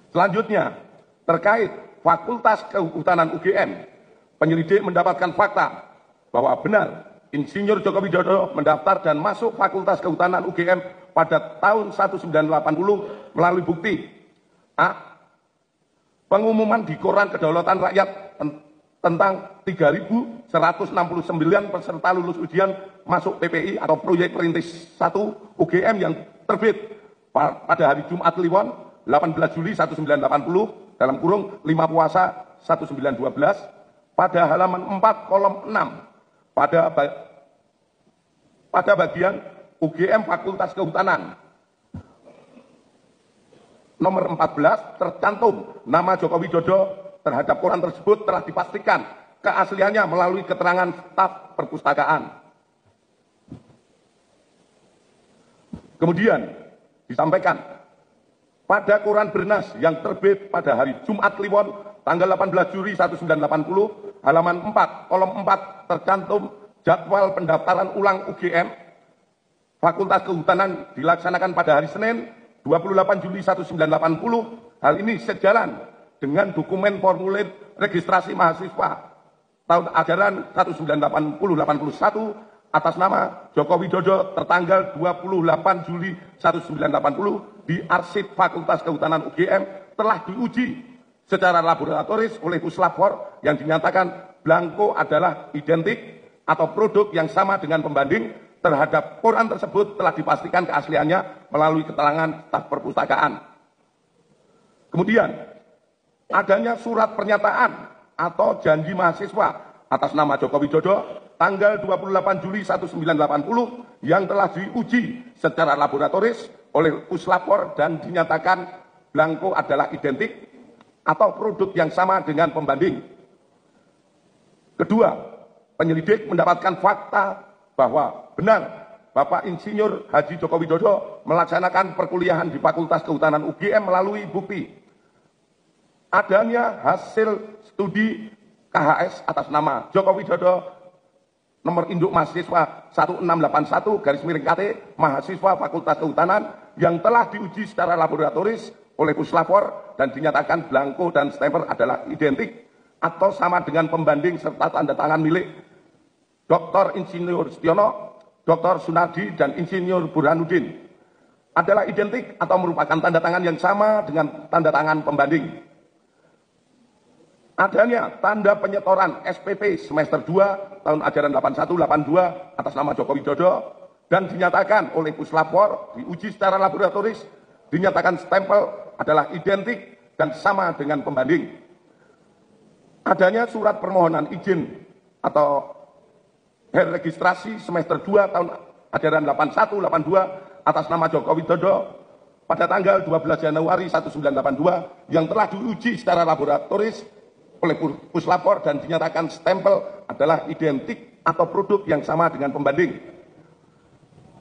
Selanjutnya, terkait Fakultas Kehutanan UGM, penyelidik mendapatkan fakta bahwa benar Insinyur Joko Widodo mendaftar dan masuk Fakultas Kehutanan UGM pada tahun 1980 melalui bukti A. Pengumuman di Koran Kedaulatan Rakyat tentang 3.169 peserta lulus ujian masuk PPI atau Proyek Perintis 1 UGM yang terbit pada hari Jumat Kliwon 18 Juli 1980 dalam kurung 5 Puasa 1912 pada halaman 4 kolom 6 pada bagian UGM Fakultas Kehutanan nomor 14 tercantum nama Joko Widodo terhadap koran tersebut telah dipastikan keasliannya melalui keterangan staf perpustakaan. Kemudian disampaikan pada koran Bernas yang terbit pada hari Jumat Kliwon tanggal 18 Juli 1980 halaman 4 kolom 4 tercantum jadwal pendaftaran ulang UGM Fakultas Kehutanan dilaksanakan pada hari Senin 28 Juli 1980. Hal ini sejalan dengan dokumen formulir registrasi mahasiswa tahun ajaran 1980-81 atas nama Joko Widodo tertanggal 28 Juli 1980 di arsip Fakultas Kehutanan UGM telah diuji secara laboratoris oleh Puslapor yang dinyatakan blanko adalah identik atau produk yang sama dengan pembanding terhadap koran tersebut telah dipastikan keasliannya melalui keterangan staf perpustakaan. Kemudian, adanya surat pernyataan atau janji mahasiswa atas nama Joko Widodo tanggal 28 Juli 1980 yang telah diuji secara laboratoris oleh Puslapor dan dinyatakan blanko adalah identik atau produk yang sama dengan pembanding. Kedua, penyelidik mendapatkan fakta bahwa benar Bapak Insinyur Haji Joko Widodo melaksanakan perkuliahan di Fakultas Kehutanan UGM melalui bukti adanya hasil studi KHS atas nama Joko Widodo nomor induk mahasiswa 1681-KT mahasiswa Fakultas Kehutanan yang telah diuji secara laboratoris oleh Puslapor dan dinyatakan blanko dan stempel adalah identik atau sama dengan pembanding serta tanda tangan milik Dr. Insinyur Setiono, Dr. Sunardi, dan Insinyur Burhanuddin adalah identik atau merupakan tanda tangan yang sama dengan tanda tangan pembanding. Adanya tanda penyetoran SPP semester 2 tahun ajaran 81-82 atas nama Joko Widodo dan dinyatakan oleh Puslapor diuji secara laboratoris dinyatakan stempel adalah identik dan sama dengan pembanding. Adanya surat permohonan izin atau registrasi semester 2 tahun ajaran 81-82 atas nama Joko Widodo pada tanggal 12 Januari 1982 yang telah diuji secara laboratoris oleh Puslapor dan dinyatakan stempel adalah identik atau produk yang sama dengan pembanding.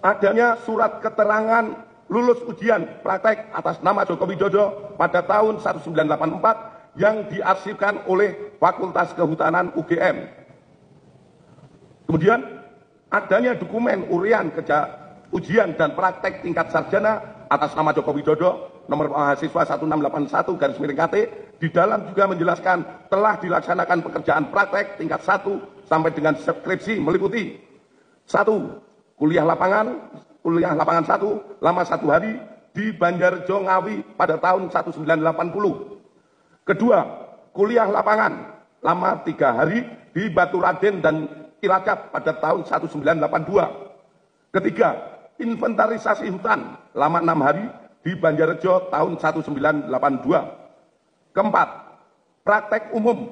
Adanya surat keterangan lulus ujian praktek atas nama Joko Widodo pada tahun 1984 yang diarsipkan oleh Fakultas Kehutanan UGM. Kemudian adanya dokumen urian ujian dan praktek tingkat sarjana atas nama Joko Widodo nomor mahasiswa 1681-KT di dalam juga menjelaskan telah dilaksanakan pekerjaan praktek tingkat 1 sampai dengan skripsi meliputi 1. Kuliah lapangan 1 lama 1 hari di Banjarjo Ngawi pada tahun 1980. Kedua, kuliah lapangan lama 3 hari di Baturaden dan Cilacap pada tahun 1982. Ketiga, inventarisasi hutan lama 6 hari di Banjarjo tahun 1982. Keempat, praktek umum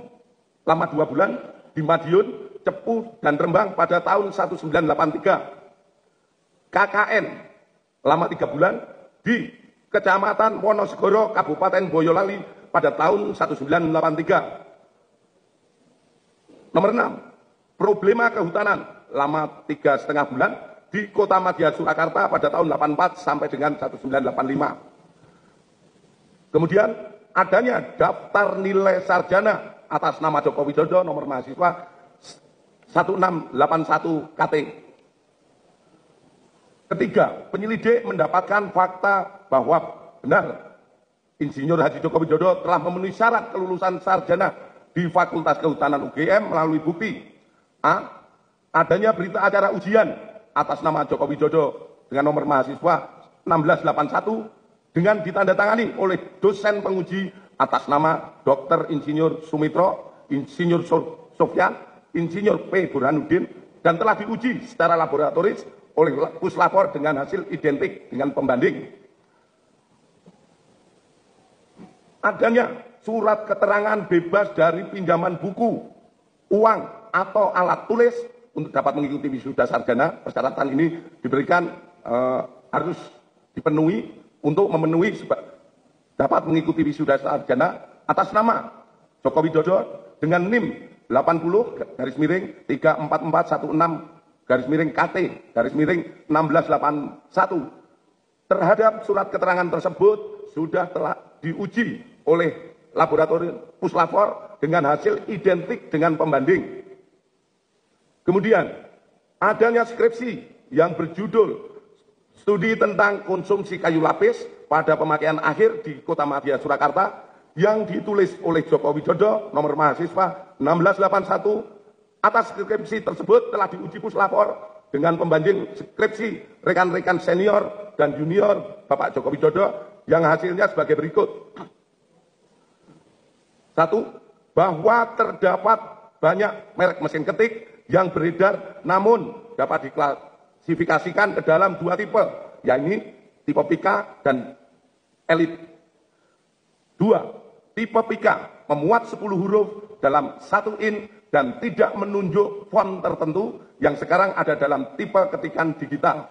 lama 2 bulan di Madiun, Cepu, dan Rembang pada tahun 1983. KKN lama 3 bulan di Kecamatan Wonosegoro, Kabupaten Boyolali pada tahun 1983. Nomor 6, problema kehutanan lama 3,5 bulan di Kota Madya Surakarta pada tahun 84 sampai dengan 1985. Kemudian adanya daftar nilai sarjana atas nama Joko Widodo nomor mahasiswa 1681 KT. Ketiga, penyelidik mendapatkan fakta bahwa benar Insinyur Haji Joko Widodo telah memenuhi syarat kelulusan sarjana di Fakultas Kehutanan UGM melalui bukti A. Adanya berita acara ujian atas nama Joko Widodo dengan nomor mahasiswa 1681 dengan ditandatangani oleh dosen penguji atas nama Dr. Insinyur Sumitro, Insinyur Sofyan, Insinyur P. Burhanuddin, dan telah diuji secara laboratoris oleh puslapor dengan hasil identik dengan pembanding. Adanya surat keterangan bebas dari pinjaman buku, uang, atau alat tulis untuk dapat mengikuti wisuda sarjana. Persyaratan ini diberikan harus dipenuhi untuk memenuhi dapat mengikuti wisuda sarjana atas nama Joko Widodo dengan NIM 80-34416-KT-1681. Terhadap surat keterangan tersebut sudah telah diuji oleh laboratorium puslapor dengan hasil identik dengan pembanding. Kemudian adanya skripsi yang berjudul Studi tentang Konsumsi Kayu Lapis pada Pemakaian Akhir di Kota Madya Surakarta yang ditulis oleh Joko Widodo nomor mahasiswa 1681. Atas skripsi tersebut telah diuji puslapor dengan pembanding skripsi rekan-rekan senior dan junior Bapak Joko Widodo yang hasilnya sebagai berikut. 1. Bahwa terdapat banyak merek mesin ketik yang beredar namun dapat diklasifikasikan ke dalam dua tipe, yakni tipe Pika dan Elite. 2. Tipe Pika memuat 10 huruf dalam 1 in dan tidak menunjuk font tertentu yang sekarang ada dalam tipe ketikan digital.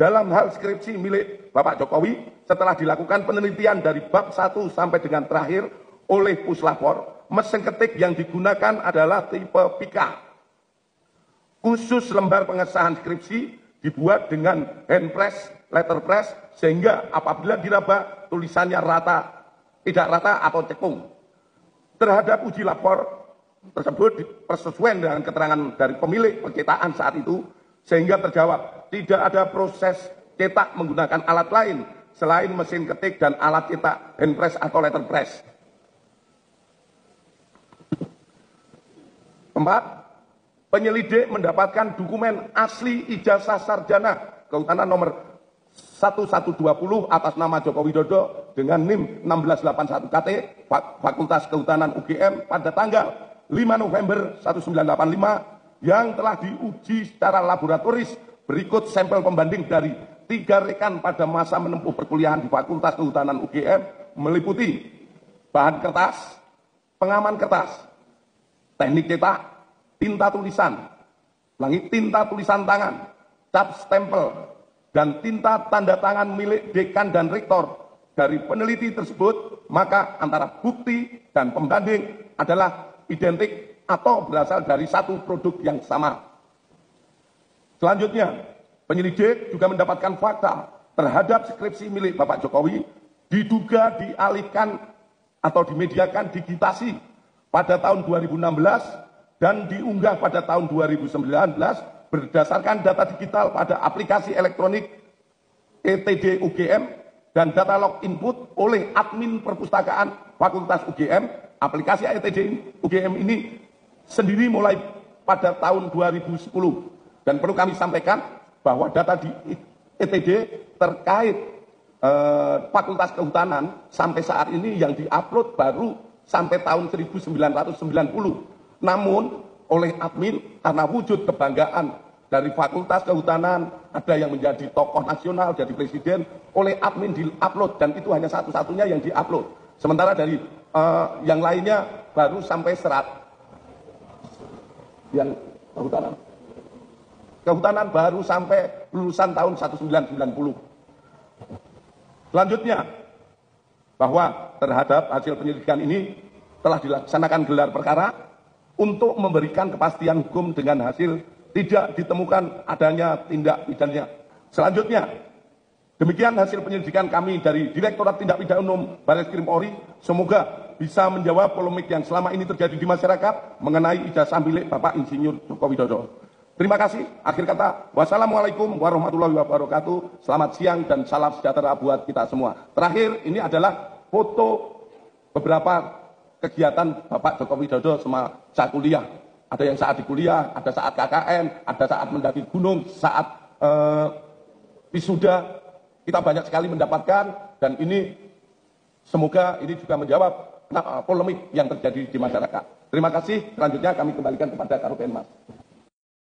Dalam hal skripsi milik Bapak Jokowi, setelah dilakukan penelitian dari bab 1 sampai dengan terakhir oleh puslapor, mesin ketik yang digunakan adalah tipe Pika. Khusus lembar pengesahan skripsi dibuat dengan hand press, letterpress, sehingga apabila diraba tulisannya rata, tidak rata atau cekung. Terhadap uji lapor tersebut persesuaian dengan keterangan dari pemilik percetakan saat itu, sehingga terjawab tidak ada proses cetak menggunakan alat lain selain mesin ketik dan alat cetak hand press atau letterpress. 4. Penyelidik mendapatkan dokumen asli ijazah sarjana kehutanan nomor 1120 atas nama Joko Widodo dengan NIM 1681 KT Fakultas Kehutanan UGM pada tanggal 5 November 1985 yang telah diuji secara laboratoris. Berikut sampel pembanding dari 3 rekan pada masa menempuh perkuliahan di Fakultas Kehutanan UGM meliputi bahan kertas, pengaman kertas, teknik cetak, tinta tulisan, tinta tulisan tangan, cap stempel, dan tinta tanda tangan milik dekan dan rektor. Dari peneliti tersebut, maka antara bukti dan pembanding adalah identik atau berasal dari satu produk yang sama. Selanjutnya, penyelidik juga mendapatkan fakta terhadap skripsi milik Bapak Jokowi diduga dialihkan atau dimediakan digitasi pada tahun 2016 dan diunggah pada tahun 2019 berdasarkan data digital pada aplikasi elektronik ETD UGM dan data log input oleh admin perpustakaan Fakultas UGM. Aplikasi ETD UGM ini sendiri mulai pada tahun 2010 dan perlu kami sampaikan bahwa data di ETD terkait Fakultas Kehutanan sampai saat ini yang diupload baru sampai tahun 1990. Namun oleh admin karena wujud kebanggaan dari Fakultas Kehutanan, ada yang menjadi tokoh nasional, jadi presiden, oleh admin diupload dan itu hanya satu-satunya yang diupload. Sementara dari yang lainnya baru sampai serat. Yang kehutanan baru sampai lulusan tahun 1990. Selanjutnya, bahwa terhadap hasil penyelidikan ini telah dilaksanakan gelar perkara untuk memberikan kepastian hukum dengan hasil tidak ditemukan adanya tindak pidana. Selanjutnya, demikian hasil penyelidikan kami dari Direktorat Tindak Pidana Umum Barreskrim Polri. Semoga bisa menjawab polemik yang selama ini terjadi di masyarakat mengenai ijazah milik Bapak Insinyur Joko Widodo. Terima kasih. Akhir kata, wassalamualaikum warahmatullahi wabarakatuh. Selamat siang dan salam sejahtera buat kita semua. Terakhir, ini adalah foto beberapa kegiatan Bapak Joko Widodo semasa kuliah. Ada yang saat di kuliah, ada saat KKN, ada saat mendaki gunung, saat wisuda. Kita banyak sekali mendapatkan, dan ini semoga ini juga menjawab polemik yang terjadi di masyarakat. Terima kasih. Selanjutnya kami kembalikan kepada Karopenmas.